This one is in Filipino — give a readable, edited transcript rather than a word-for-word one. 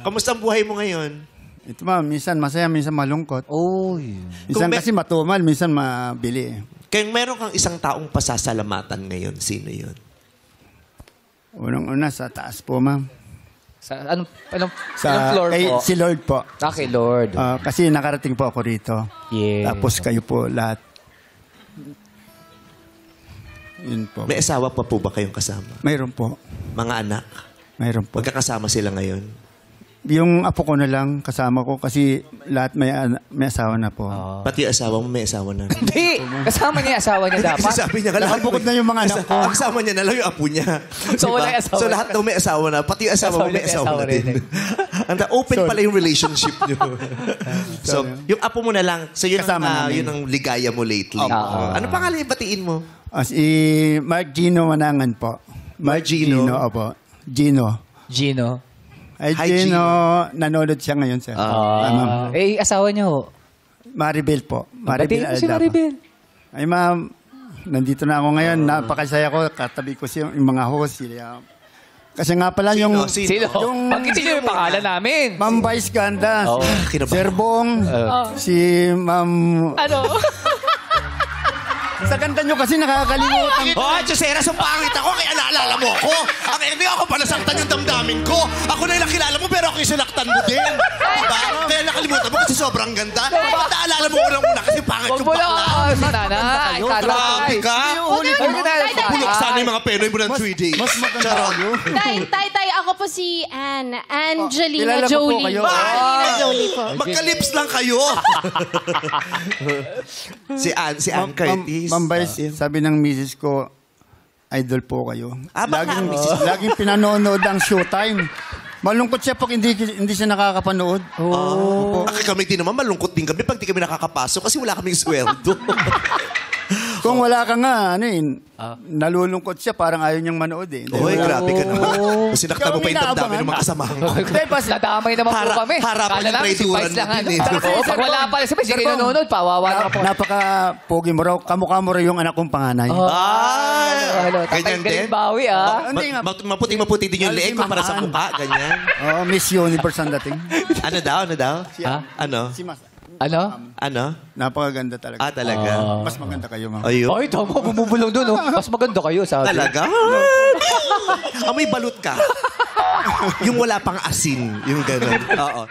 Kamusta ang buhay mo ngayon? Ito ma'am, minsan masaya, minsan malungkot. Oh, yun. Minsan kasi matumal, minsan mabili. Kaya meron kang isang taong pasasalamatan ngayon, sino yun? Unang-una sa taas po, ma'am. Sa anong Sa, floor po? Si Lord po. Kay Lord. Kasi nakarating po ako rito. Yeah. Tapos kayo po lahat. Yun po. May asawa pa po ba kayong kasama? Mayroon po. Mga anak? Mayroon po. Magkakasama sila ngayon? Yung apo ko na lang kasama ko kasi lahat may asawa na po. Pati asawa mo may asawa na. Hindi! Kasama niya yung asawa niya dapat. Kasi sabi niya, Nakabukod na yung mga anak ko. Ang kasama niya na lang yung apo niya. So, Diba? wala yung asawa. So lahat daw may asawa na. Pati yung asawa mo may asawa na din. Open pala yung relationship niyo. So, yung apo mo na lang. So yun Kasama yun ang ligaya mo lately. Ano pangalan yung batiin mo? Si Mark Gino Manangan po. Mark Gino? Opo. Gino. Gino. Ay, Hi, Gino. Nanonood siya ngayon, sir. Ma'am. Asawa niya ho. Maribel po. Batiin mo si Aldapa. Maribel. Ay, ma'am. Nandito na ako ngayon. Napakasaya ko. Katabi ko yung mga host. Kasi nga pala yung... Sino? Pagkitin niyo yung pangalan namin. Ma'am Vice Ganda. Sir Bong. Si Ma'am... Ano? Sa ganda nyo kasi nakakalimutan. Oh, Josera, so pangit ako kaya naalala mo ako. Ang hindi ako pa nasaktan yung damdamin ko. Ako na yung nakilala mo pero ako yung sinaktan mo din. Diba? Kaya nakalimutan mo kasi sobrang ganda. Ba't naalala mo unang-una kasi pangit yung bakla? Si nanay. Grabe ka. Bulok Bulok sana yung mga penoy mo ng 3 days. Mas maganda kayo. Tay, ako po si Kilala Angelina ko po Jolie. kayo. Angelina Jolie po. Magka-lips lang kayo. si Ann Curtis. Ma'am Vice, sabi ng misis ko, idol po kayo. Baka ang misis mo? Laging pinanonood ang Showtime. Malungkot siya pag hindi siya nakakapanood. Kami din naman, malungkot din kami pag di kami nakakapasok kasi wala kaming sweldo. Kung wala ka nga, nalulungkot siya, parang ayaw niyang manood eh. Oy, grabe ka naman. Sinaktan mo pa yung damdamin ng mga kasama ko. Nadamay naman po kami. Harapan Kala yung namin si traiduran Vice lang. din eh. Pag wala pala si Vice, hindi kayo nanonood. Pawawa naman po. Napaka-pogi mo raw. Kamukha mo raw yung anak kong panganay. Ganyan din? Bawi Maputing-maputi din yung leeg ko para sa mukha. Ganyan. Miss Universe ang dating. Ano daw? Ano? Si Mas. Ano? Napakaganda talaga. Talaga? Mas maganda kayo, ma'am. Ayun. Ay, tama. Bumubulong doon. Mas maganda kayo, sabi. Talaga? May balot ka. Yung wala pang asin. Yung gano'n. Oo.